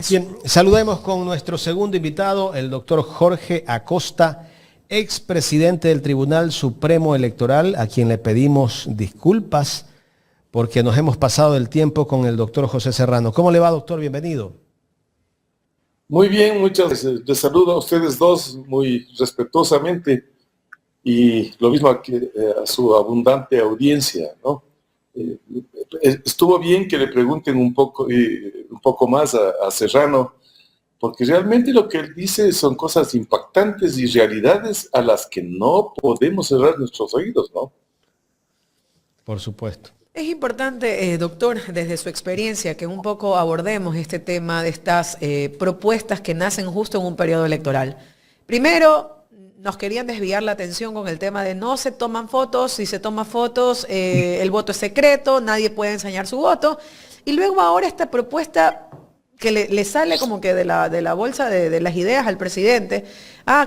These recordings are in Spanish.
Bien, saludemos con nuestro segundo invitado, el doctor Jorge Acosta, expresidente del Tribunal Supremo Electoral, a quien le pedimos disculpas porque nos hemos pasado el tiempo con el doctor José Serrano. ¿Cómo le va, doctor? Bienvenido. Muy bien, muchas gracias. Les saludo a ustedes dos muy respetuosamente y lo mismo a su abundante audiencia, ¿no? Estuvo bien que le pregunten un poco más a Serrano, porque realmente lo que él dice son cosas impactantes y realidades a las que no podemos cerrar nuestros oídos, ¿no? Por supuesto. Es importante, doctor, desde su experiencia, que un poco abordemos este tema de estas propuestas que nacen justo en un periodo electoral. Primero, nos querían desviar la atención con el tema de no se toman fotos, si se toman fotos, el voto es secreto, nadie puede enseñar su voto. Y luego ahora esta propuesta que le sale como que de la bolsa de las ideas al presidente.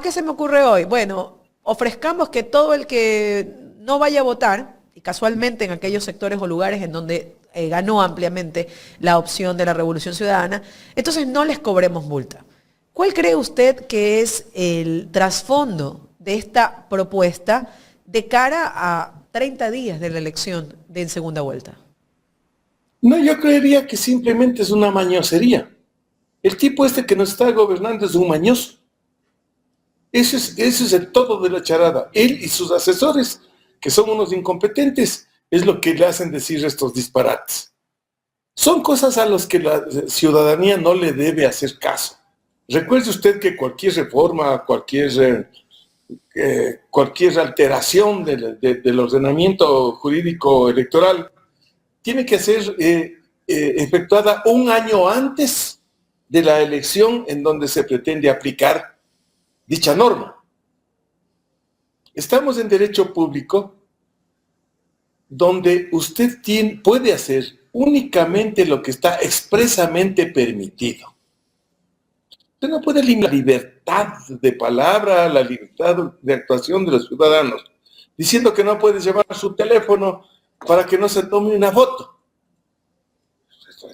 ¿Qué se me ocurre hoy? Bueno, ofrezcamos que todo el que no vaya a votar, y casualmente en aquellos sectores o lugares en donde ganó ampliamente la opción de la Revolución Ciudadana, entonces no les cobremos multa. ¿Cuál cree usted que es el trasfondo de esta propuesta de cara a 30 días de la elección de en segunda vuelta? No, yo creería que simplemente es una mañosería. El tipo este que nos está gobernando es un mañoso. Ese es el todo de la charada. Él y sus asesores, que son unos incompetentes, es lo que le hacen decir estos disparates. Son cosas a las que la ciudadanía no le debe hacer caso. Recuerde usted que cualquier reforma, cualquier alteración del ordenamiento jurídico electoral tiene que ser efectuada un año antes de la elección en donde se pretende aplicar dicha norma. Estamos en derecho público donde usted puede hacer únicamente lo que está expresamente permitido. Usted no puede limitar la libertad de palabra, la libertad de actuación de los ciudadanos, diciendo que no puede llevar su teléfono para que no se tome una foto.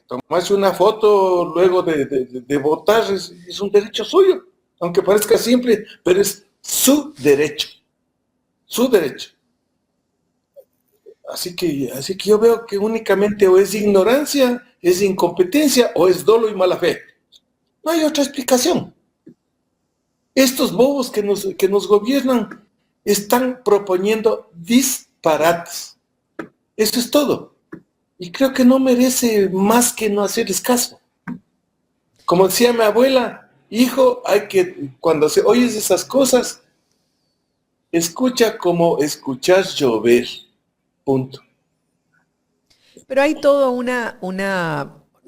Tomarse una foto luego de votar es un derecho suyo, aunque parezca simple, pero es su derecho. Su derecho. Así que yo veo que únicamente o es ignorancia, es incompetencia o es dolo y mala fe. No hay otra explicación. Estos bobos que nos gobiernan están proponiendo disparates. Eso es todo. Y creo que no merece más que no hacerles caso. Como decía mi abuela, hijo, cuando oyes esas cosas, escucha como escuchar llover. Punto. Pero hay toda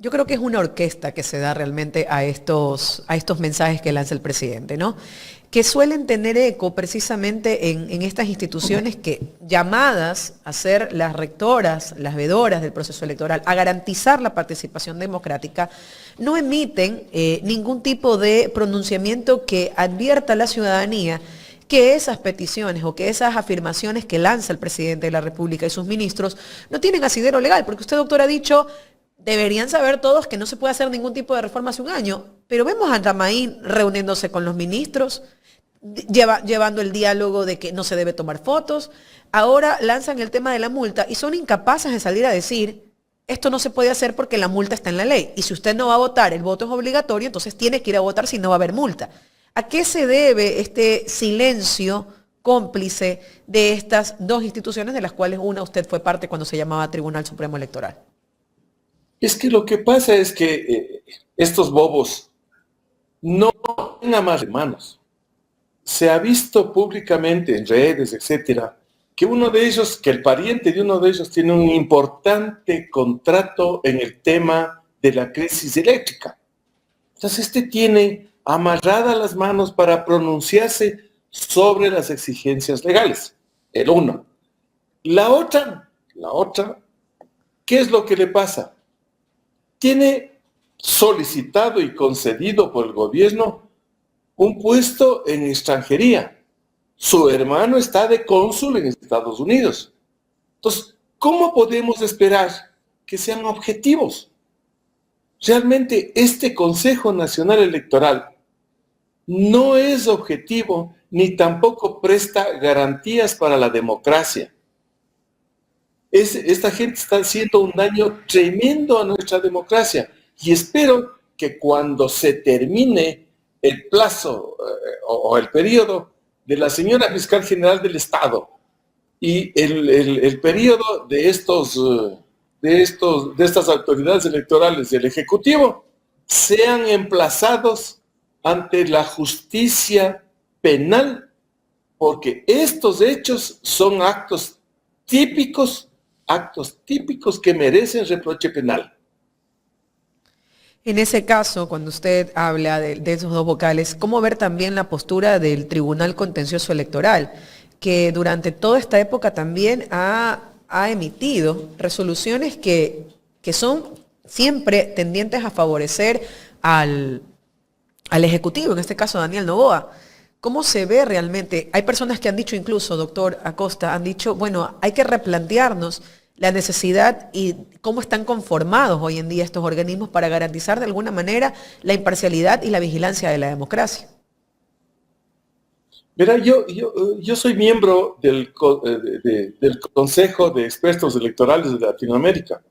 yo creo que es una orquesta que se da realmente a estos mensajes que lanza el presidente, ¿no? Que suelen tener eco precisamente en estas instituciones que, llamadas a ser las rectoras, las vedoras del proceso electoral, a garantizar la participación democrática, no emiten ningún tipo de pronunciamiento que advierta a la ciudadanía que esas peticiones o que esas afirmaciones que lanza el presidente de la República y sus ministros no tienen asidero legal, porque usted, doctor, ha dicho, deberían saber todos que no se puede hacer ningún tipo de reforma hace un año, pero vemos a Ramaín reuniéndose con los ministros, llevando el diálogo de que no se debe tomar fotos, ahora lanzan el tema de la multa y son incapaces de salir a decir, esto no se puede hacer porque la multa está en la ley, y si usted no va a votar, el voto es obligatorio, entonces tiene que ir a votar si no va a haber multa. ¿A qué se debe este silencio cómplice de estas dos instituciones de las cuales una usted fue parte cuando se llamaba Tribunal Supremo Electoral? Es que lo que pasa es que estos bobos no tienen más hermanos. Se ha visto públicamente en redes, etcétera, que el pariente de uno de ellos tiene un importante contrato en el tema de la crisis eléctrica. Entonces tiene amarradas las manos para pronunciarse sobre las exigencias legales. El uno. La otra, ¿qué es lo que le pasa? Tiene solicitado y concedido por el gobierno un puesto en extranjería. Su hermano está de cónsul en Estados Unidos. Entonces, ¿cómo podemos esperar que sean objetivos? Realmente este Consejo Nacional Electoral no es objetivo ni tampoco presta garantías para la democracia. Esta gente está haciendo un daño tremendo a nuestra democracia y espero que cuando se termine el plazo o el periodo de la señora fiscal general del Estado y el periodo de estas autoridades electorales del Ejecutivo sean emplazados ante la justicia penal, porque estos hechos son actos típicos que merecen reproche penal. En ese caso, cuando usted habla de esos dos vocales, ¿cómo ver también la postura del Tribunal Contencioso Electoral, que durante toda esta época también ha emitido resoluciones que son siempre tendientes a favorecer al Ejecutivo, en este caso Daniel Noboa? ¿Cómo se ve realmente? Hay personas que han dicho incluso, doctor Acosta, han dicho, bueno, hay que replantearnos la necesidad y cómo están conformados hoy en día estos organismos para garantizar de alguna manera la imparcialidad y la vigilancia de la democracia. Verá, yo soy miembro del Consejo de Expertos Electorales de Latinoamérica,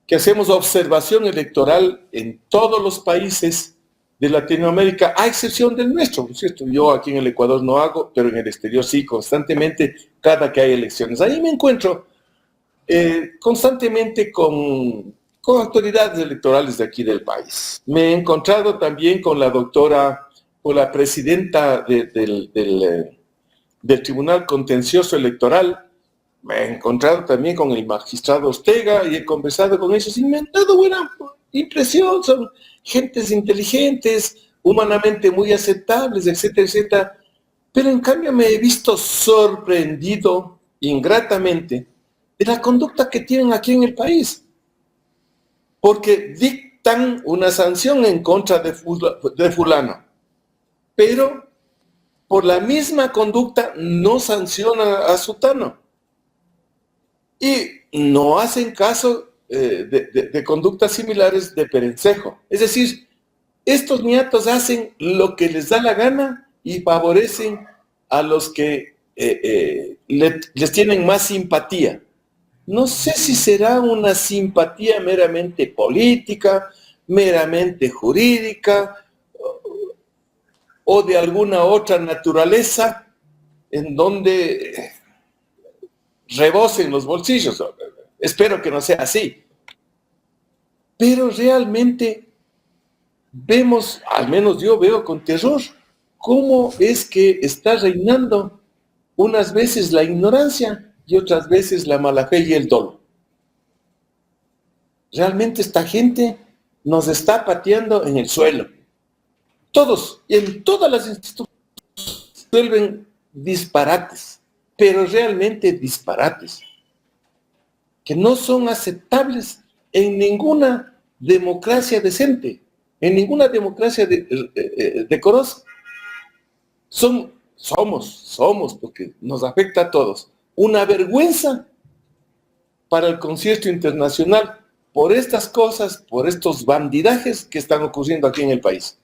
que hacemos observación electoral en todos los países de Latinoamérica, a excepción del nuestro, ¿no es cierto? Yo aquí en el Ecuador no hago, pero en el exterior sí, constantemente, cada que hay elecciones. Ahí me encuentro constantemente con autoridades electorales de aquí del país. Me he encontrado también con la doctora, con la presidenta del Tribunal Contencioso Electoral. Me he encontrado también con el magistrado Ortega y he conversado con ellos y me han dado buena impresión. Son gentes inteligentes, humanamente muy aceptables, etcétera, etcétera. Pero en cambio me he visto sorprendido ingratamente de la conducta que tienen aquí en el país. Porque dictan una sanción en contra de fulano, pero por la misma conducta no sanciona a sutano. Y no hacen caso de conductas similares de perencejo. Es decir, estos niatos hacen lo que les da la gana y favorecen a los que les tienen más simpatía. No sé si será una simpatía meramente política, meramente jurídica o de alguna otra naturaleza en donde rebosen los bolsillos. Espero que no sea así. Pero realmente vemos, al menos yo veo con terror, cómo es que está reinando unas veces la ignorancia y otras veces la mala fe y el dolo. Realmente esta gente nos está pateando en el suelo. Todos, y en todas las instituciones, vuelven disparates, pero realmente disparates, que no son aceptables en ninguna democracia decente, en ninguna democracia decorosa. Somos, porque nos afecta a todos, una vergüenza para el concierto internacional por estas cosas, por estos bandidajes que están ocurriendo aquí en el país.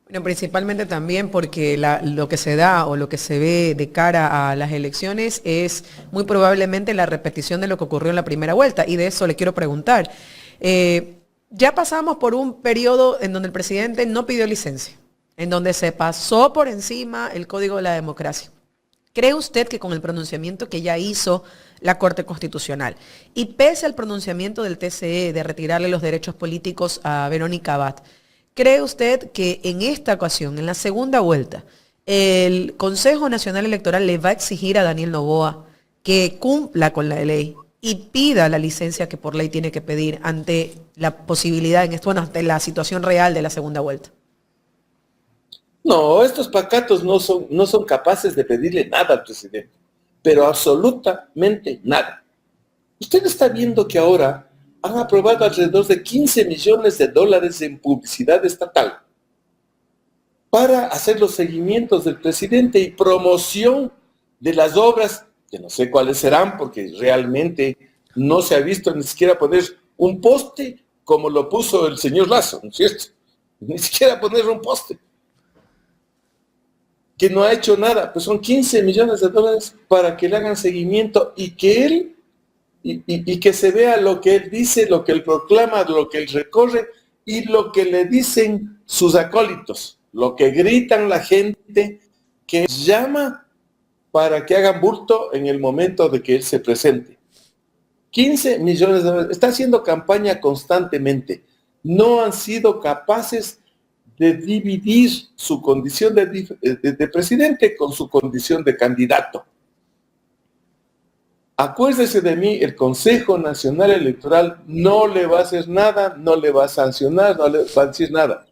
Bueno, principalmente también porque lo que se da o lo que se ve de cara a las elecciones es muy probablemente la repetición de lo que ocurrió en la primera vuelta, y de eso le quiero preguntar. Ya pasamos por un periodo en donde el presidente no pidió licencia, en donde se pasó por encima el Código de la Democracia. ¿Cree usted que con el pronunciamiento que ya hizo la Corte Constitucional y pese al pronunciamiento del TCE de retirarle los derechos políticos a Verónica Abad, cree usted que en esta ocasión, en la segunda vuelta, el Consejo Nacional Electoral le va a exigir a Daniel Noboa que cumpla con la ley y pida la licencia que por ley tiene que pedir ante la posibilidad, ante la situación real de la segunda vuelta? No, estos pacatos no son capaces de pedirle nada al presidente, pero absolutamente nada. Usted está viendo que ahora han aprobado alrededor de $15 millones en publicidad estatal para hacer los seguimientos del presidente y promoción de las obras, que no sé cuáles serán, porque realmente no se ha visto ni siquiera poner un poste como lo puso el señor Lazo, ¿no es cierto? Ni siquiera poner un poste. Que no ha hecho nada, pues son 15 millones de dólares para que le hagan seguimiento y que él, y que se vea lo que él dice, lo que él proclama, lo que él recorre y lo que le dicen sus acólitos, lo que gritan la gente que llama para que hagan bulto en el momento de que él se presente. 15 millones de dólares. Está haciendo campaña constantemente. No han sido capaces de dividir su condición de presidente con su condición de candidato. Acuérdese de mí, el Consejo Nacional Electoral no le va a hacer nada, no le va a sancionar, no le va a decir nada.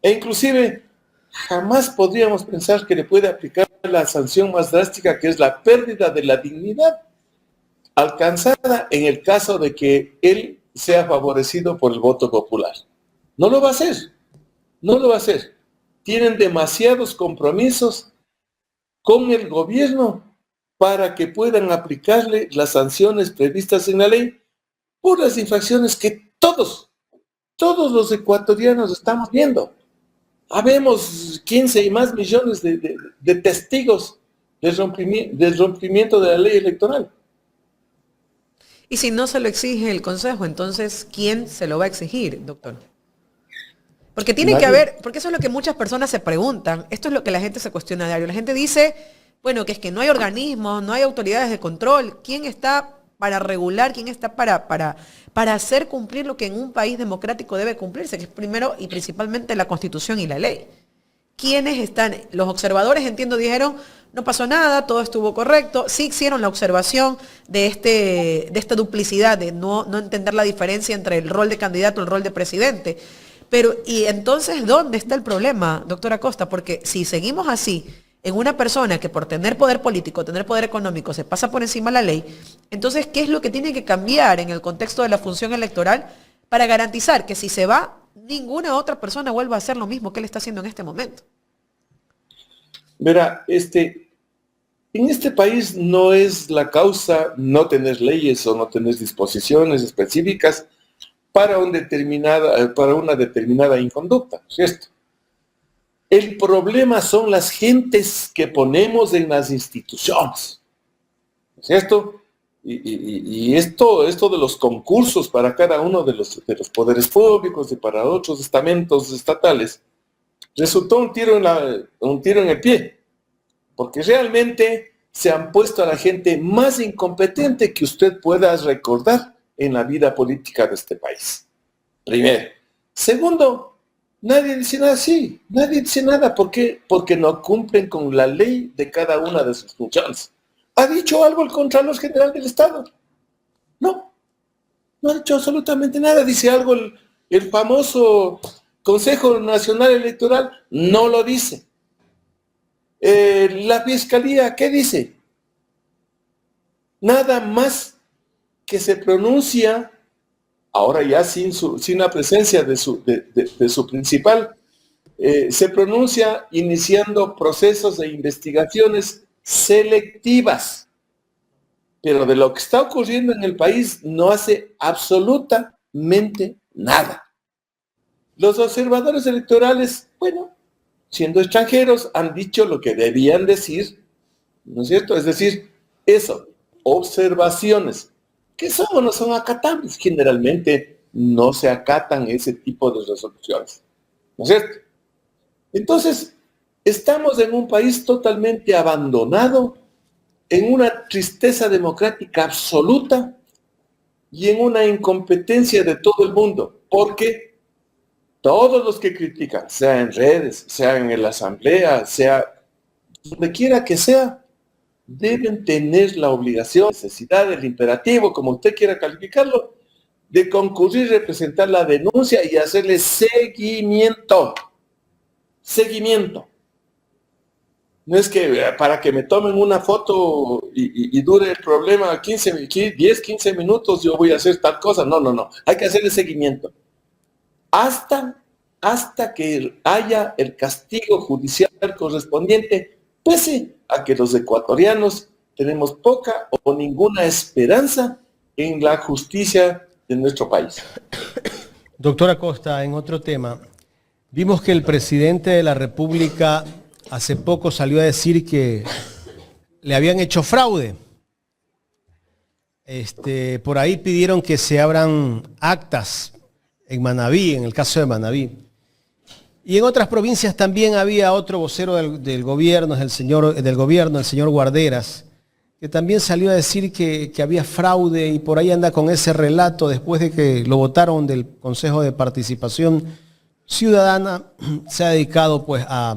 E inclusive, jamás podríamos pensar que le puede aplicar la sanción más drástica, que es la pérdida de la dignidad alcanzada en el caso de que él sea favorecido por el voto popular. No lo va a hacer, no lo va a hacer. Tienen demasiados compromisos con el gobierno para que puedan aplicarle las sanciones previstas en la ley por las infracciones que todos los ecuatorianos estamos viendo. Habemos 15 y más millones de testigos del rompimiento de la ley electoral. Y si no se lo exige el Consejo, entonces, ¿quién se lo va a exigir, doctor? Porque tiene que haber, porque eso es lo que muchas personas se preguntan, esto es lo que la gente se cuestiona a diario. La gente dice, bueno, que es que no hay organismos, no hay autoridades de control. ¿Quién está para regular? ¿Quién está para hacer cumplir lo que en un país democrático debe cumplirse? Que es primero y principalmente la Constitución y la ley. ¿Quiénes están? Los observadores, entiendo, dijeron, no pasó nada, todo estuvo correcto. Sí hicieron la observación de esta duplicidad, de no entender la diferencia entre el rol de candidato y el rol de presidente. Pero, ¿y entonces dónde está el problema, doctora Acosta? Porque si seguimos así, en una persona que por tener poder político, tener poder económico, se pasa por encima de la ley, entonces, ¿qué es lo que tiene que cambiar en el contexto de la función electoral para garantizar que si se va, ninguna otra persona vuelva a hacer lo mismo que él está haciendo en este momento? Verá, en este país no es la causa no tener leyes o no tener disposiciones específicas para una determinada inconducta, ¿cierto? El problema son las gentes que ponemos en las instituciones, ¿cierto? Y esto de los concursos para cada uno de los poderes públicos y para otros estamentos estatales resultó un tiro en el pie, porque realmente se han puesto a la gente más incompetente que usted pueda recordar en la vida política de este país. Primero. Segundo, nadie dice nada así, nadie dice nada. ¿Por qué? Porque no cumplen con la ley de cada una de sus funciones. ¿Ha dicho algo el Contralor General del Estado? No ha dicho absolutamente nada. ¿Dice algo el famoso Consejo Nacional Electoral? No lo dice. La Fiscalía, ¿qué dice? Nada más que se pronuncia, ahora ya sin la presencia de su principal, se pronuncia iniciando procesos de investigaciones selectivas. Pero de lo que está ocurriendo en el país no hace absolutamente nada. Los observadores electorales, bueno, siendo extranjeros, han dicho lo que debían decir, ¿no es cierto? Es decir, eso, observaciones, que son o no son acatables. Generalmente no se acatan ese tipo de resoluciones, ¿no es cierto? Entonces, estamos en un país totalmente abandonado, en una tristeza democrática absoluta y en una incompetencia de todo el mundo, porque todos los que critican, sea en redes, sea en la asamblea, sea donde quiera que sea, deben tener la obligación, necesidad, el imperativo, como usted quiera calificarlo, de concurrir, representar la denuncia y hacerle seguimiento. Seguimiento. No es que para que me tomen una foto y dure el problema 10, 15 minutos yo voy a hacer tal cosa. No. Hay que hacerle seguimiento. Hasta que haya el castigo judicial correspondiente, pese a que los ecuatorianos tenemos poca o ninguna esperanza en la justicia de nuestro país. Doctor Acosta, en otro tema, vimos que el presidente de la República hace poco salió a decir que le habían hecho fraude. Por ahí pidieron que se abran actas en Manabí, en el caso de Manabí. Y en otras provincias también había otro vocero del gobierno, el señor Guarderas, que también salió a decir que había fraude y por ahí anda con ese relato después de que lo votaron del Consejo de Participación Ciudadana. Se ha dedicado pues a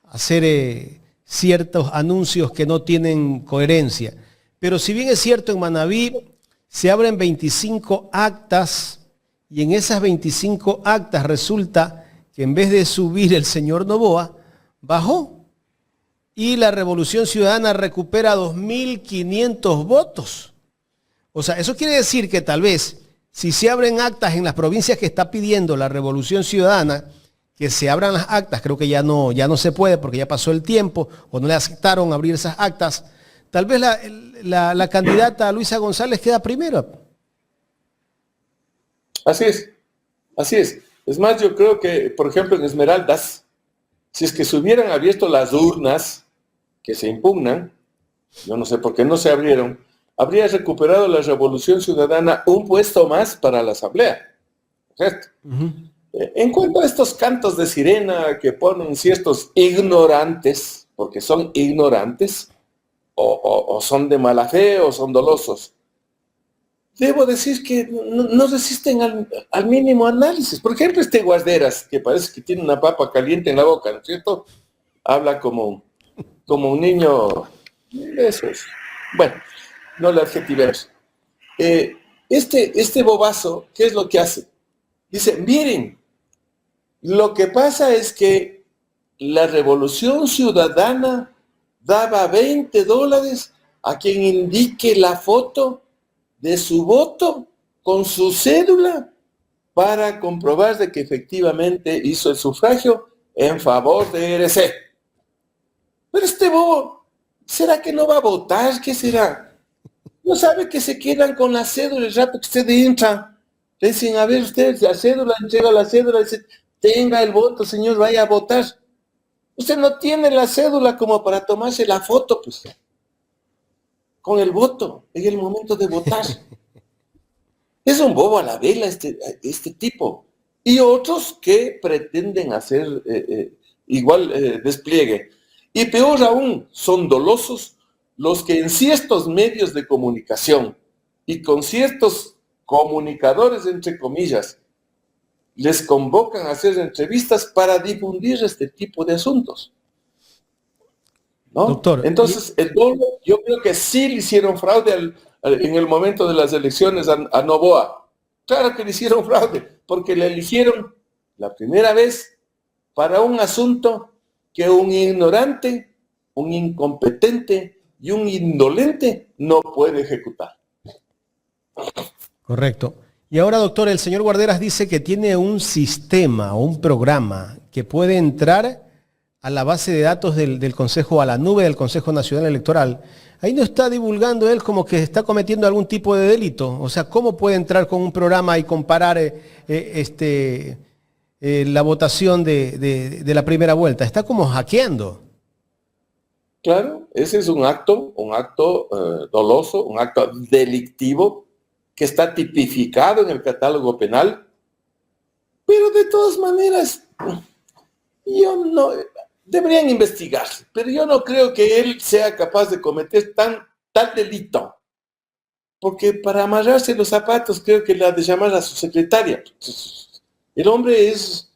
hacer ciertos anuncios que no tienen coherencia. Pero si bien es cierto, en Manabí se abren 25 actas y en esas 25 actas resulta que en vez de subir el señor Noboa, bajó. Y la Revolución Ciudadana recupera 2.500 votos. O sea, eso quiere decir que tal vez si se abren actas en las provincias que está pidiendo la Revolución Ciudadana, que se abran las actas, creo que ya no se puede porque ya pasó el tiempo o no le aceptaron abrir esas actas, tal vez la candidata Luisa González queda primera. Así es, así es. Es más, yo creo que, por ejemplo, en Esmeraldas, si es que se hubieran abierto las urnas que se impugnan, yo no sé por qué no se abrieron, habría recuperado la Revolución Ciudadana un puesto más para la Asamblea. ¿Cierto? En cuanto a estos cantos de sirena que ponen ciertos ignorantes, porque son ignorantes, o son de mala fe o son dolosos, debo decir que no resisten al mínimo análisis. Por ejemplo, Guarderas, que parece que tiene una papa caliente en la boca, ¿no es cierto? Habla como un niño. Eso es. Bueno, no le adjetivemos. Este bobazo, ¿qué es lo que hace? Dice, miren, lo que pasa es que la Revolución Ciudadana daba $20 a quien indique la foto de su voto con su cédula para comprobar de que efectivamente hizo el sufragio en favor de ERC. Pero este bobo, ¿será que no va a votar? ¿Qué será? ¿No sabe que se quedan con la cédula el rato que usted entra? Le dicen, a ver usted, la cédula, entrega la cédula, dice, tenga el voto, señor, vaya a votar. Usted no tiene la cédula como para tomarse la foto, pues, con el voto, en el momento de votar. Es un bobo a la vela este tipo. Y otros que pretenden hacer igual despliegue. Y peor aún, son dolosos los que en ciertos medios de comunicación y con ciertos comunicadores, entre comillas, les convocan a hacer entrevistas para difundir este tipo de asuntos. ¿No? Doctor, entonces, el dolo, yo creo que sí le hicieron fraude en el momento de las elecciones a Noboa. Claro que le hicieron fraude, porque le eligieron la primera vez para un asunto que un ignorante, un incompetente y un indolente no puede ejecutar. Correcto. Y ahora, doctor, el señor Guarderas dice que tiene un sistema o un programa que puede entrar a la base de datos del Consejo, a la nube del Consejo Nacional Electoral. Ahí no está divulgando él como que está cometiendo algún tipo de delito. O sea, ¿cómo puede entrar con un programa y comparar la votación de la primera vuelta? Está como hackeando. Claro, ese es un acto doloso, un acto delictivo que está tipificado en el catálogo penal, pero de todas maneras, deberían investigarse, pero yo no creo que él sea capaz de cometer tal delito, porque para amarrarse los zapatos creo que le ha de llamar a su secretaria. El hombre es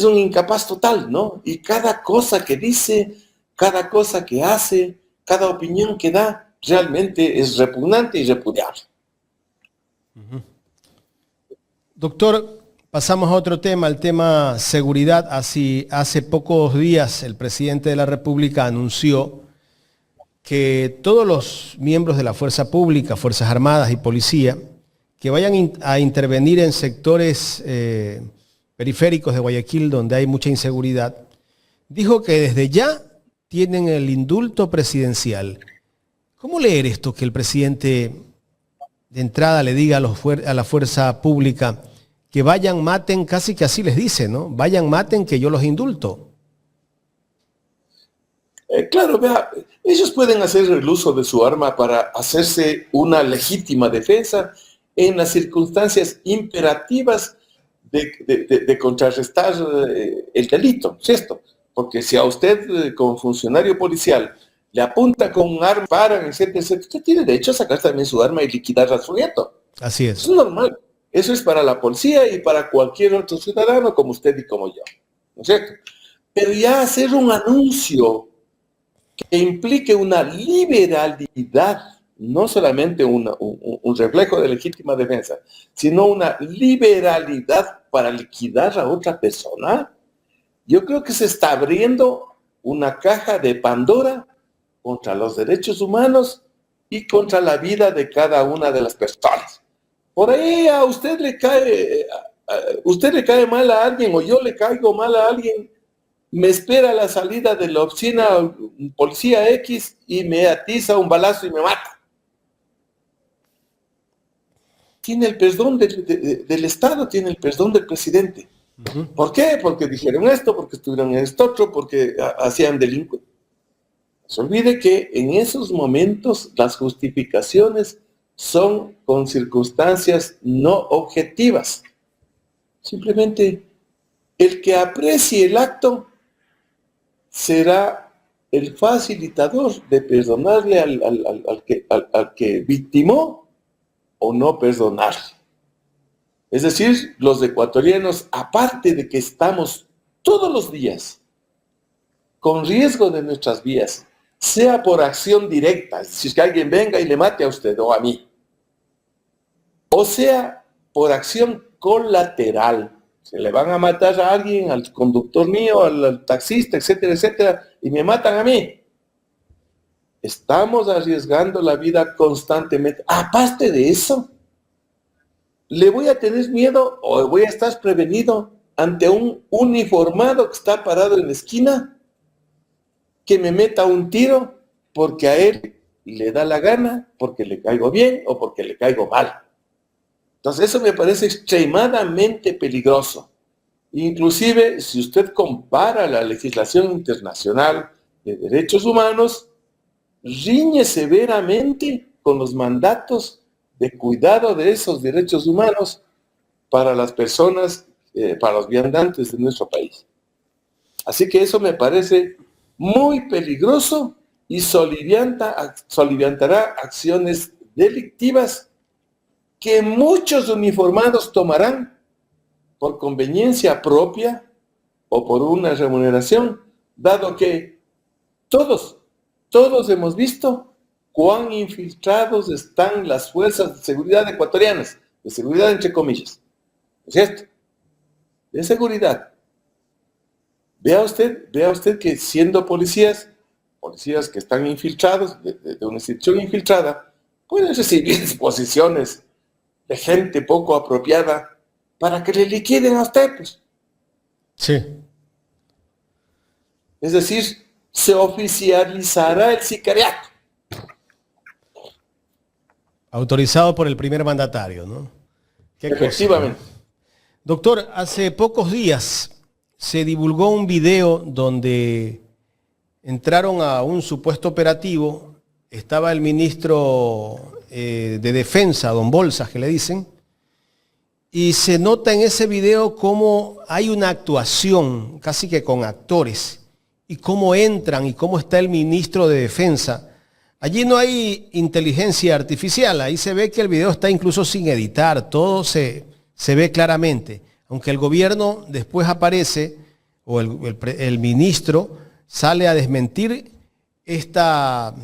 un incapaz total, ¿no? Y cada cosa que dice, cada cosa que hace, cada opinión que da, realmente es repugnante y repudiable. Doctor, pasamos a otro tema, el tema seguridad. Hace pocos días el presidente de la República anunció que todos los miembros de la fuerza pública, Fuerzas Armadas y Policía, que vayan a intervenir en sectores periféricos de Guayaquil donde hay mucha inseguridad, dijo que desde ya tienen el indulto presidencial. ¿Cómo leer esto que el presidente de entrada le diga a la fuerza pública que vayan, maten, casi que así les dice, ¿no? Vayan, maten, que yo los indulto. Claro, vea, ellos pueden hacer el uso de su arma para hacerse una legítima defensa en las circunstancias imperativas de contrarrestar el delito, ¿cierto? Porque si a usted, como funcionario policial, le apunta con un arma, paran, etcétera, etcétera, usted tiene derecho a sacar también su arma y liquidar al sujeto. Así es. Eso es normal. Eso es para la policía y para cualquier otro ciudadano como usted y como yo, ¿no es cierto? Pero ya hacer un anuncio que implique una liberalidad, no solamente un reflejo de legítima defensa, sino una liberalidad para liquidar a otra persona, yo creo que se está abriendo una caja de Pandora contra los derechos humanos y contra la vida de cada una de las personas. Por ahí a usted le cae mal a alguien o yo le caigo mal a alguien, me espera la salida de la oficina un policía X y me atiza un balazo y me mata. Tiene el perdón del Estado, tiene el perdón del presidente. ¿Por qué? Porque dijeron esto, porque estuvieron en esto otro, porque hacían delincuentes. No se olvide que en esos momentos las justificaciones son con circunstancias no objetivas. Simplemente el que aprecie el acto será el facilitador de perdonarle al que victimó o no perdonarle. Es decir, los ecuatorianos, aparte de que estamos todos los días con riesgo de nuestras vidas, sea por acción directa, si es que alguien venga y le mate a usted o a mí, o sea por acción colateral, se le van a matar a alguien, al conductor mío, al taxista, etcétera, etcétera, y me matan a mí. Estamos arriesgando la vida constantemente. Aparte de eso, ¿le voy a tener miedo o voy a estar prevenido ante un uniformado que está parado en la esquina que me meta un tiro porque a él le da la gana, porque le caigo bien o porque le caigo mal? Entonces eso me parece extremadamente peligroso. Inclusive, si usted compara la legislación internacional de derechos humanos, riñe severamente con los mandatos de cuidado de esos derechos humanos para las personas, para los viandantes de nuestro país. Así que eso me parece muy peligroso y soliviantará acciones delictivas que muchos uniformados tomarán por conveniencia propia o por una remuneración, dado que todos hemos visto cuán infiltrados están las fuerzas de seguridad ecuatorianas, de seguridad entre comillas, ¿no es cierto? De seguridad. Vea usted que siendo policías que están infiltrados, de una institución infiltrada, pueden recibir disposiciones de gente poco apropiada para que le liquiden a usted, pues. Sí. Es decir, se oficializará el sicariato. Autorizado por el primer mandatario, ¿no? ¿Qué Efectivamente. cosa, ¿no? Doctor, hace pocos días se divulgó un video donde entraron a un supuesto operativo. Estaba el ministro de Defensa, don Bolsas, que le dicen, y se nota en ese video cómo hay una actuación, casi que con actores, y cómo entran y cómo está el ministro de Defensa. Allí no hay inteligencia artificial, ahí se ve que el video está incluso sin editar, todo se ve claramente. Aunque el gobierno después aparece, o el ministro sale a desmentir estas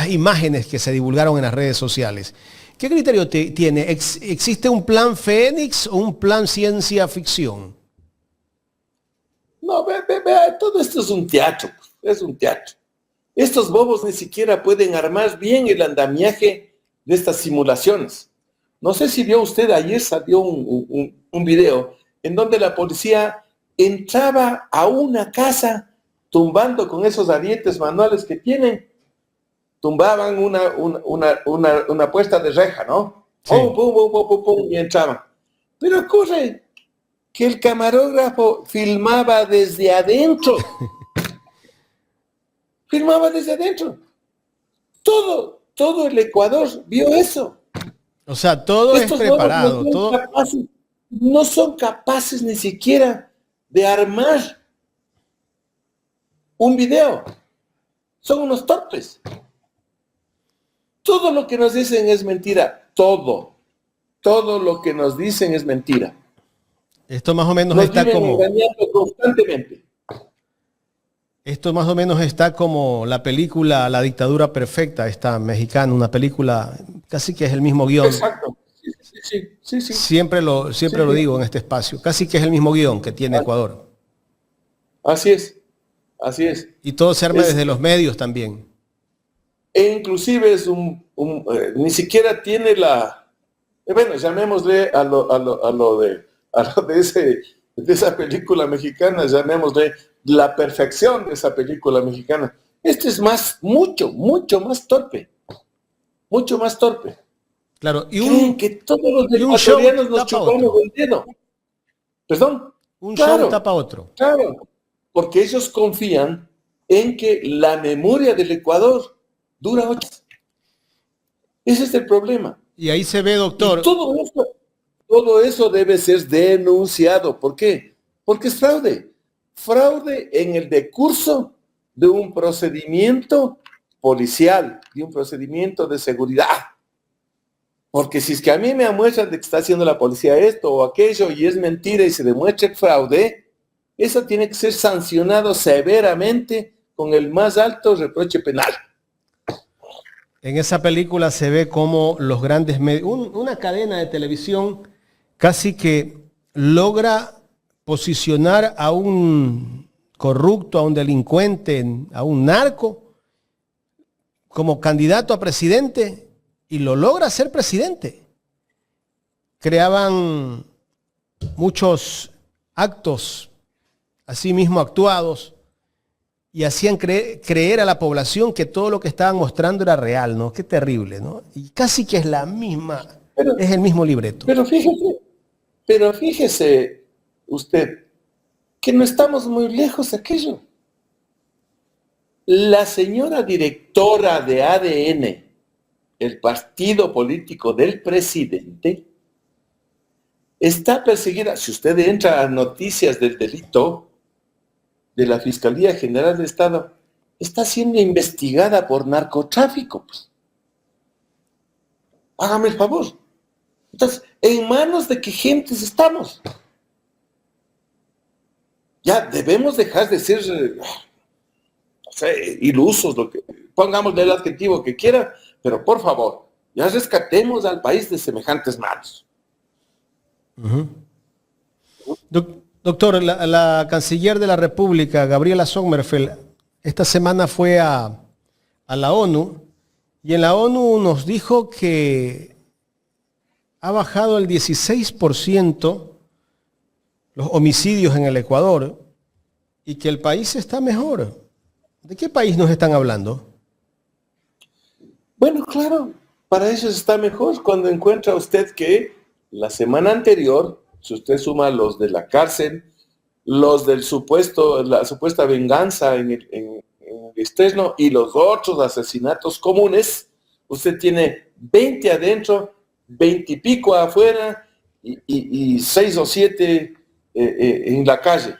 imágenes que se divulgaron en las redes sociales. ¿Qué criterio tiene? ¿Existe un plan Fénix o un plan ciencia ficción? No, todo esto es un teatro, es un teatro. Estos bobos ni siquiera pueden armar bien el andamiaje de estas simulaciones. No sé si vio usted, ayer salió un video en donde la policía entraba a una casa tumbando con esos arietes manuales que tienen, tumbaban una puesta de reja, ¿no? Sí. Pum, pum, pum, pum, pum, pum, y entraban. Pero ocurre que el camarógrafo filmaba desde adentro. Filmaba desde adentro. Todo el Ecuador vio eso. O sea, todo es Estos bobos preparado, todo. no son capaces ni siquiera de armar un video. Son unos torpes. Todo lo que nos dicen es mentira. Todo lo que nos dicen es mentira. Esto más o menos Nos está viven como. engañando constantemente. Esto más o menos está como la película La dictadura perfecta, esta mexicana, una película casi que es el mismo guión. Exacto. Sí. Siempre lo Sí. digo en este espacio, casi que es el mismo guión que tiene Ecuador. Así es. Y todo se arma Es- desde los medios también. E inclusive es ni siquiera tiene bueno, llamémosle a lo de esa película mexicana, llamémosle la perfección de esa película mexicana. Este es mucho más torpe. Mucho más torpe. Claro, Creen que todos los y un show ecuatorianos nos tapa chupamos otro. el dedo. ¿Perdón? Un show tapa otro. Claro, porque ellos confían en que la memoria del Ecuador dura 8. Ese es el problema. Y ahí se ve, Y doctor. todo eso debe ser denunciado. ¿Por qué? Porque es fraude. Fraude en el decurso de un procedimiento policial, de un procedimiento de seguridad. Porque si es que a mí me muestran de que está haciendo la policía esto o aquello y es mentira y se demuestra el fraude, eso tiene que ser sancionado severamente con el más alto reproche penal. En esa película se ve cómo los grandes medios, una cadena de televisión casi que logra posicionar a un corrupto, a un delincuente, a un narco, como candidato a presidente y lo logra ser presidente. Creaban muchos actos así mismo actuados y hacían creer a la población que todo lo que estaban mostrando era real, ¿no? Qué terrible, ¿no? Y casi que es es el mismo libreto. Pero fíjese usted que no estamos muy lejos de aquello. La señora directora de ADN, el partido político del presidente, está perseguida. Si usted entra a noticias del delito de la Fiscalía General del Estado, está siendo investigada por narcotráfico. Pues. Hágame el favor. Entonces, ¿en manos de qué gentes estamos? Ya debemos dejar de ser ilusos, pongámosle el adjetivo que quiera, pero por favor, ya rescatemos al país de semejantes manos. Uh-huh. Doctor, la canciller de la República, Gabriela Sommerfeld, esta semana fue a la ONU y en la ONU nos dijo que ha bajado el 16% los homicidios en el Ecuador y que el país está mejor. ¿De qué país nos están hablando? Bueno, claro, para ellos está mejor cuando encuentra usted que la semana anterior, si usted suma los de la cárcel, los la supuesta venganza en el externo y los otros asesinatos comunes, usted tiene 20 adentro, 20 y pico afuera y 6 o 7 en la calle.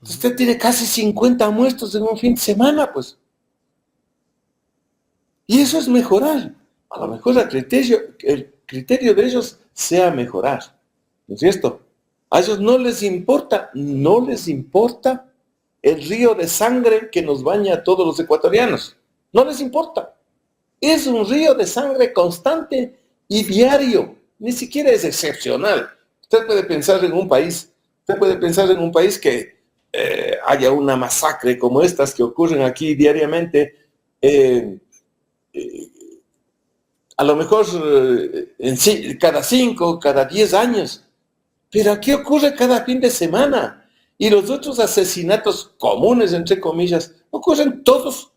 Usted tiene casi 50 muertos en un fin de semana, pues. Y eso es mejorar. A lo mejor el criterio de ellos sea mejorar. ¿No es cierto? A ellos no les importa el río de sangre que nos baña a todos los ecuatorianos. No les importa. Es un río de sangre constante y diario. Ni siquiera es excepcional. Usted puede pensar en un país que haya una masacre como estas que ocurren aquí diariamente, a lo mejor cada 5, cada 10 años. Pero aquí ocurre cada fin de semana. Y los otros asesinatos comunes, entre comillas, ocurren todos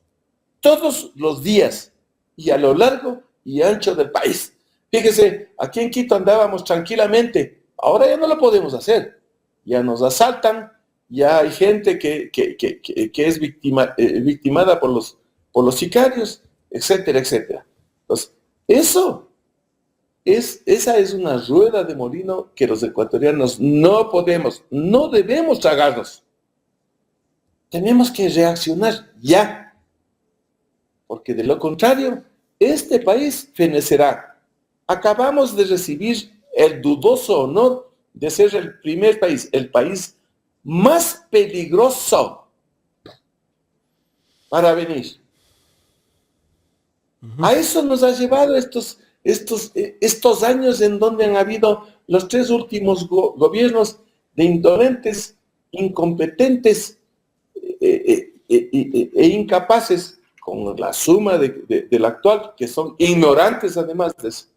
los días y a lo largo y ancho del país. Fíjese, aquí en Quito andábamos tranquilamente, ahora ya no lo podemos hacer. Ya nos asaltan, ya hay gente que es victimada por los sicarios, etcétera, etcétera. Entonces, esa es una rueda de molino que los ecuatorianos no debemos tragarnos. Tenemos que reaccionar ya, porque de lo contrario, este país fenecerá. Acabamos de recibir el dudoso honor de ser el primer país, el país más peligroso para venir. A eso nos ha llevado estos años en donde han habido los 3 últimos gobiernos de indolentes, incompetentes e incapaces, con la suma del actual, que son ignorantes además de eso.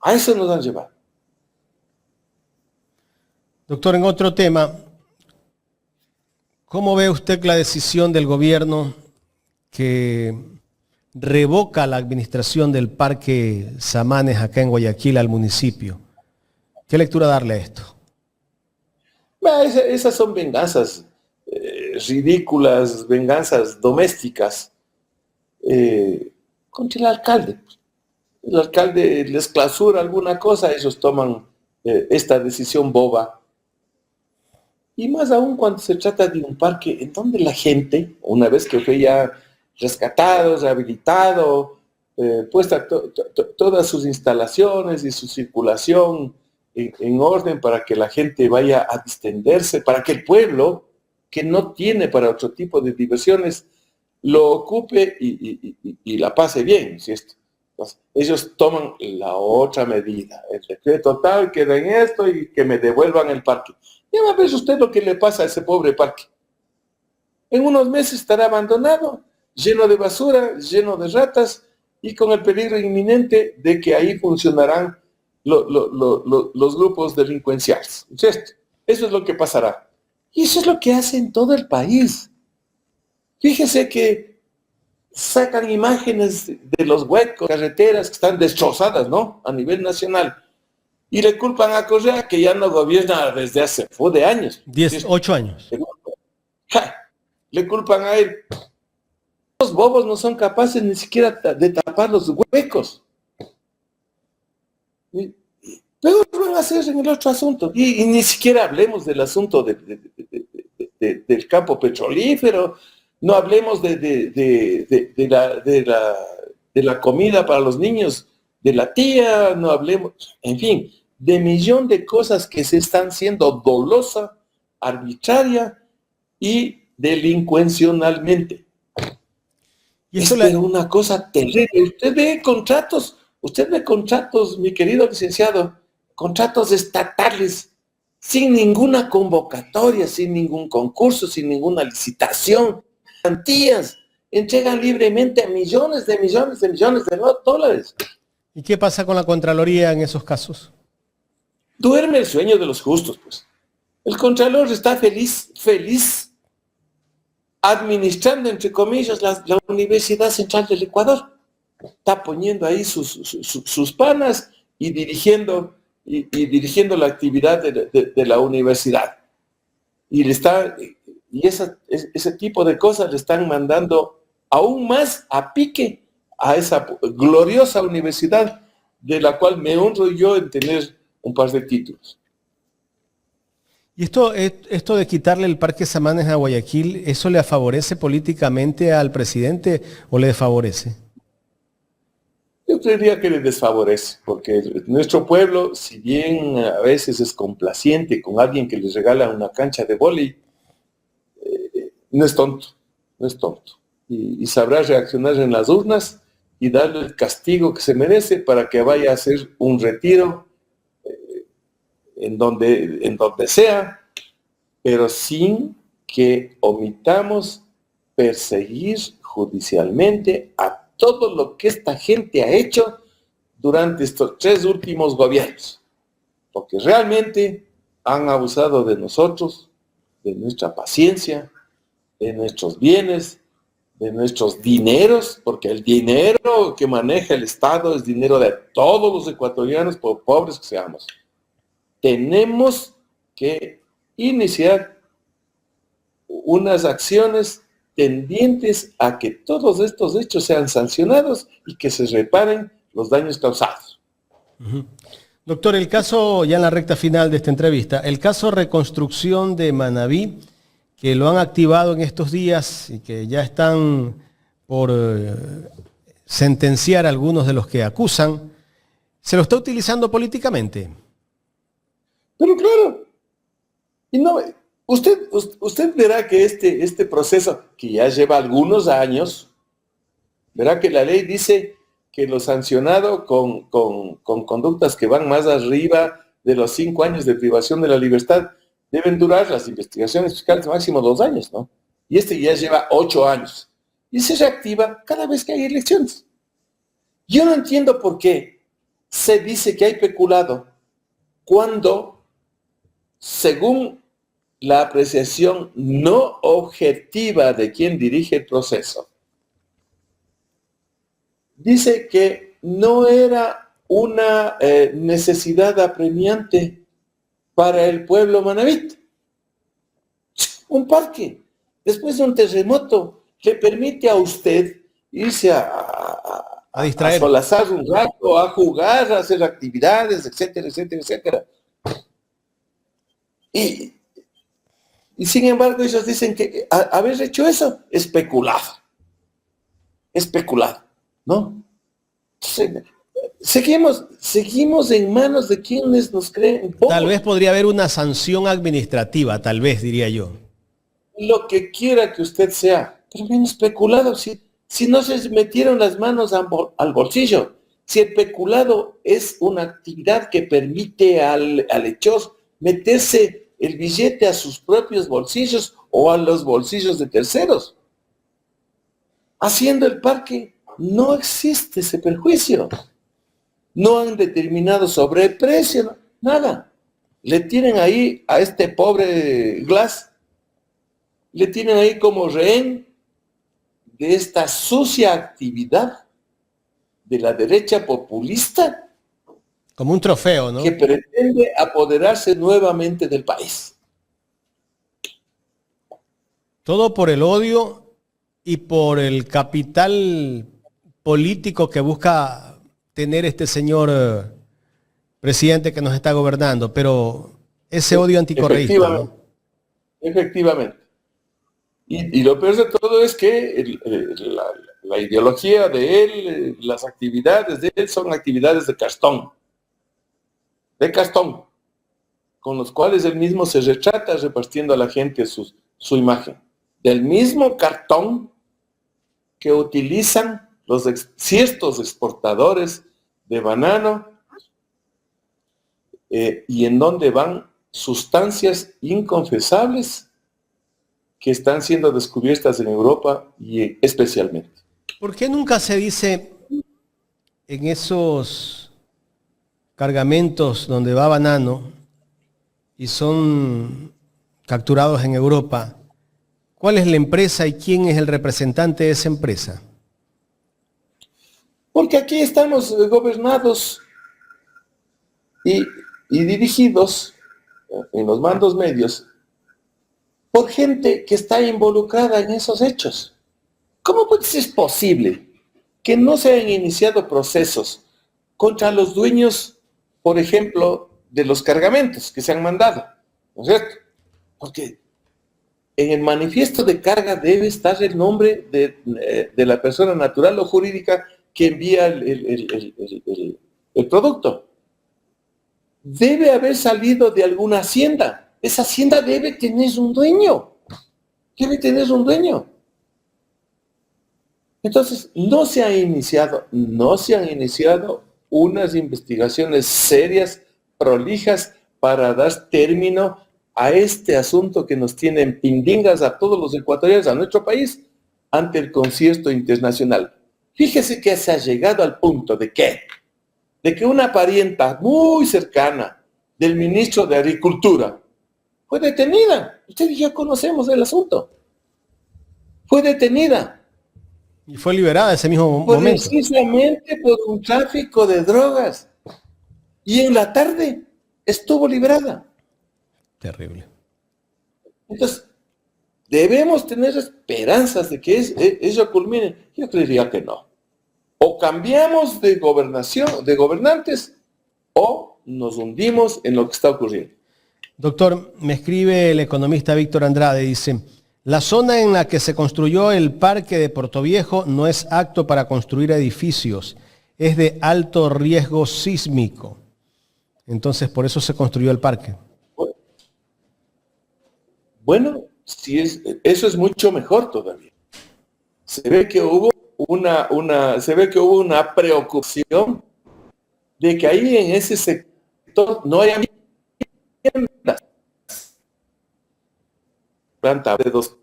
A eso nos han llevado. Doctor, en otro tema, ¿cómo ve usted la decisión del gobierno que revoca la administración del Parque Samanes acá en Guayaquil al municipio? ¿Qué lectura darle a esto? Esas son venganzas ridículas, venganzas domésticas contra el alcalde. El alcalde les clausura alguna cosa, ellos toman esta decisión boba. Y más aún cuando se trata de un parque en donde la gente, una vez que fue ya rescatado, rehabilitado, puesta todas sus instalaciones y su circulación en orden para que la gente vaya a distenderse, para que el pueblo, que no tiene para otro tipo de diversiones, lo ocupe y la pase bien, ¿sí? Entonces, ellos toman la otra medida, el decreto tal, que den esto y que me devuelvan el parque. Ya va a ver usted lo que le pasa a ese pobre parque. En unos meses estará abandonado, lleno de basura, lleno de ratas y con el peligro inminente de que ahí funcionarán los grupos delincuenciales. ¿Cierto? Eso es lo que pasará. Y eso es lo que hace en todo el país. Fíjese que sacan imágenes de los huecos, carreteras que están destrozadas, ¿no? A nivel nacional. Y le culpan a Correa, que ya no gobierna desde hace de años. 8 años. Le culpan a él. Los bobos no son capaces ni siquiera de tapar los huecos. Luego van a hacer en el otro asunto. Y ni siquiera hablemos del asunto del campo petrolífero. No hablemos de la comida para los niños de la tía, no hablemos, en fin, de millón de cosas que se están siendo dolosa, arbitraria y delincuencionalmente. Y eso es una cosa terrible. Usted ve contratos, mi querido licenciado, contratos estatales, sin ninguna convocatoria, sin ningún concurso, sin ninguna licitación, garantías, entregan libremente a millones de dólares. ¿Y qué pasa con la Contraloría en esos casos? Duerme el sueño de los justos, pues. El Contralor está feliz administrando, entre comillas, la Universidad Central del Ecuador. Está poniendo ahí sus panas y dirigiendo la actividad de la universidad. Y ese tipo de cosas le están mandando aún más a pique a esa gloriosa universidad de la cual me honro yo en tener un par de títulos. ¿Y esto de quitarle el Parque Samanes a Guayaquil, eso le favorece políticamente al presidente o le desfavorece? Yo creería que le desfavorece, porque nuestro pueblo, si bien a veces es complaciente con alguien que les regala una cancha de vóley, no es tonto. Y sabrá reaccionar en las urnas y darle el castigo que se merece para que vaya a hacer un retiro en donde sea, pero sin que omitamos perseguir judicialmente a todo lo que esta gente ha hecho durante estos 3 últimos gobiernos, porque realmente han abusado de nosotros, de nuestra paciencia, de nuestros bienes, de nuestros dineros, porque el dinero que maneja el Estado es dinero de todos los ecuatorianos, por pobres que seamos. Tenemos que iniciar unas acciones tendientes a que todos estos hechos sean sancionados y que se reparen los daños causados. Uh-huh. Doctor, el caso, ya en la recta final de esta entrevista, el caso Reconstrucción de Manabí, que lo han activado en estos días y que ya están por sentenciar a algunos de los que acusan, ¿se lo está utilizando políticamente? Pero claro, y no, usted verá que este proceso, que ya lleva algunos años, verá que la ley dice que lo sancionado con conductas que van más arriba de los 5 años de privación de la libertad deben durar las investigaciones fiscales máximo 2 años, ¿no? Y este ya lleva 8 años. Y se reactiva cada vez que hay elecciones. Yo no entiendo por qué se dice que hay peculado cuando, según la apreciación no objetiva de quien dirige el proceso, dice que no era una necesidad apremiante para el pueblo manabita. Un parque, después de un terremoto, le permite a usted irse a distraer, a solazar un rato, a jugar, a hacer actividades, etcétera, etcétera, etcétera. Y sin embargo ellos dicen que haber hecho eso, especulado, ¿no? Seguimos en manos de quienes nos creen poco. Tal vez podría haber una sanción administrativa, tal vez, diría yo. Lo que quiera que usted sea, pero bien especulado, si no se metieron las manos al bolsillo, si el peculado es una actividad que permite al hechor meterse el billete a sus propios bolsillos o a los bolsillos de terceros. Haciendo el parque no existe ese perjuicio. No han determinado sobreprecio, nada. Le tienen ahí a este pobre Glass, le tienen ahí como rehén de esta sucia actividad de la derecha populista. Como un trofeo, ¿no? Que pretende apoderarse nuevamente del país. Todo por el odio y por el capital político que busca tener este señor presidente que nos está gobernando, pero ese odio anticorreísta, ¿no? Efectivamente. Y lo peor de todo es que la ideología de él, las actividades de él son actividades de Castón, con los cuales él mismo se retrata repartiendo a la gente su imagen. Del mismo cartón que utilizan los ciertos exportadores de banano y en donde van sustancias inconfesables que están siendo descubiertas en Europa y especialmente. ¿Por qué nunca se dice en esos cargamentos donde va banano y son capturados en Europa, cuál es la empresa y quién es el representante de esa empresa? Porque aquí estamos gobernados y dirigidos en los mandos medios por gente que está involucrada en esos hechos. ¿Cómo puede ser posible que no se hayan iniciado procesos contra los dueños, por ejemplo, de los cargamentos que se han mandado? ¿No es cierto? Porque en el manifiesto de carga debe estar el nombre de la persona natural o jurídica que envía el producto. Debe haber salido de alguna hacienda. Esa hacienda debe tener un dueño. Entonces, no se han iniciado unas investigaciones serias, prolijas, para dar término a este asunto que nos tiene en pindingas a todos los ecuatorianos, a nuestro país, ante el concierto internacional. Fíjese que se ha llegado al punto de que una parienta muy cercana del ministro de Agricultura fue detenida. Usted y yo conocemos el asunto. Fue detenida Y fue liberada ese mismo momento. Precisamente por un tráfico de drogas. Y en la tarde estuvo liberada. Terrible. Entonces, debemos tener esperanzas de que eso culmine. Yo creería que no. O cambiamos de gobernación, de gobernantes, o nos hundimos en lo que está ocurriendo. Doctor, me escribe el economista Víctor Andrade, dice, la zona en la que se construyó el parque de Portoviejo no es apto para construir edificios, es de alto riesgo sísmico. Entonces, por eso se construyó el parque. Bueno, eso es mucho mejor todavía. Se ve que hubo una preocupación de que ahí en ese sector no haya viviendas. Planta de 2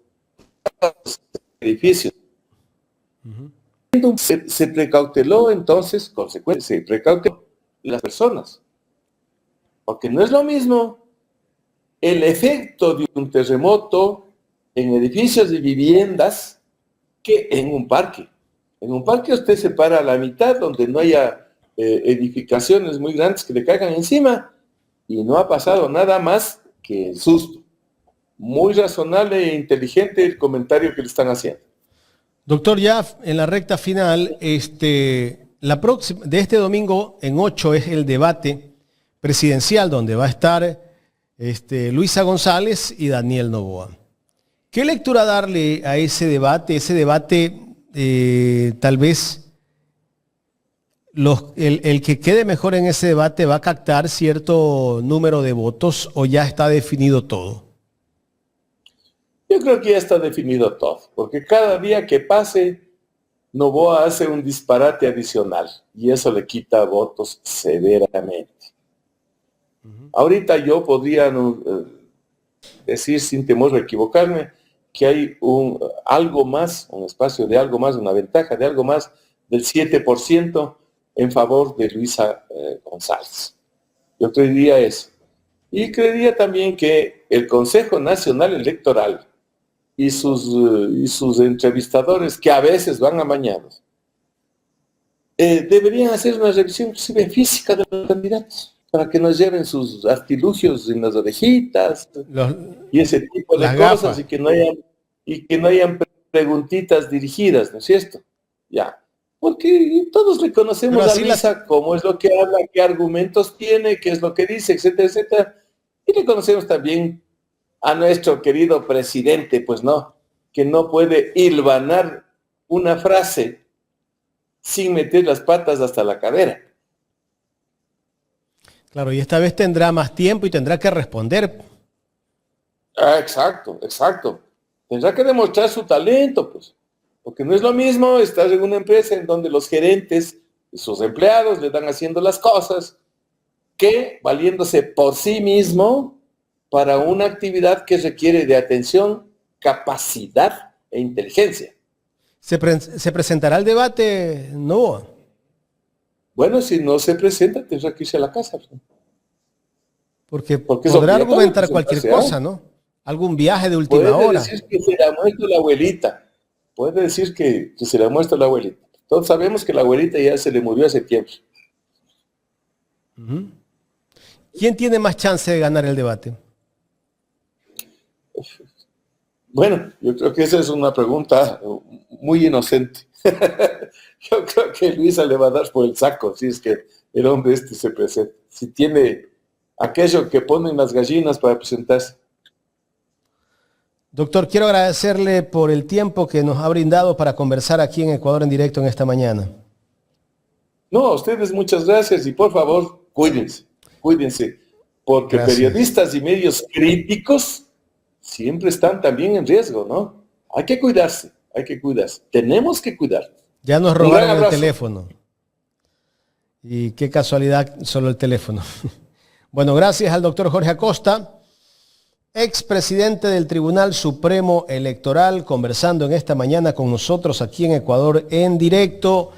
edificios. Se precauteló entonces, consecuencia, se precauteló las personas. Porque no es lo mismo el efecto de un terremoto en edificios de viviendas que en un parque. En un parque usted se para a la mitad donde no haya edificaciones muy grandes que le caigan encima y no ha pasado nada más que el susto. Muy razonable e inteligente el comentario que le están haciendo. Doctor, ya en la recta final, de este domingo en 8 es el debate presidencial donde va a estar Luisa González y Daniel Noboa. ¿Qué lectura darle a ese debate? Ese debate tal vez el que quede mejor en ese debate va a captar cierto número de votos o ya está definido todo. Yo creo que ya está definido todo, porque cada día que pase, Noboa hace un disparate adicional y eso le quita votos severamente. Ahorita yo podría decir, sin temor a equivocarme, que hay algo más, un espacio de algo más, una ventaja de algo más del 7% en favor de Luisa González. Yo creería eso. Y creería también que el Consejo Nacional Electoral y sus entrevistadores, que a veces van amañados, deberían hacer una revisión inclusive física de los candidatos, para que nos lleven sus artilugios en las orejitas y ese tipo de cosas gafas. y que no hayan preguntitas dirigidas, ¿no es cierto? Ya. Porque todos le conocemos a Luisa cómo es lo que habla, qué argumentos tiene, qué es lo que dice, etcétera, etcétera. Y le conocemos también a nuestro querido presidente, pues no, que no puede hilvanar una frase sin meter las patas hasta la cadera. Claro, y esta vez tendrá más tiempo y tendrá que responder. Exacto. Tendrá que demostrar su talento, pues. Porque no es lo mismo estar en una empresa en donde los gerentes y sus empleados le dan haciendo las cosas que valiéndose por sí mismo para una actividad que requiere de atención, capacidad e inteligencia. ¿Se presentará el debate, Noboa? Bueno, si no se presenta, tendrá que irse a la casa. Porque podrá argumentar cualquier cosa, ¿no? Algún viaje de última hora. Puede decir que se le ha muerto la abuelita. Puede decir que se le ha muerto la abuelita. Todos sabemos que la abuelita ya se le murió hace tiempo. ¿Quién tiene más chance de ganar el debate? Bueno, yo creo que esa es una pregunta muy inocente. Yo creo que Luisa le va a dar por el saco, si es que el hombre se presenta. Si tiene aquello que ponen las gallinas para presentarse. Doctor, quiero agradecerle por el tiempo que nos ha brindado para conversar aquí en Ecuador en directo en esta mañana. No, a ustedes muchas gracias y por favor, cuídense, porque gracias. Periodistas y medios críticos siempre están también en riesgo, ¿no? Hay que cuidarse. Tenemos que cuidar. Ya nos robaron el teléfono. Y qué casualidad, solo el teléfono. Bueno, gracias al doctor Jorge Acosta, expresidente del Tribunal Supremo Electoral, conversando en esta mañana con nosotros aquí en Ecuador en directo.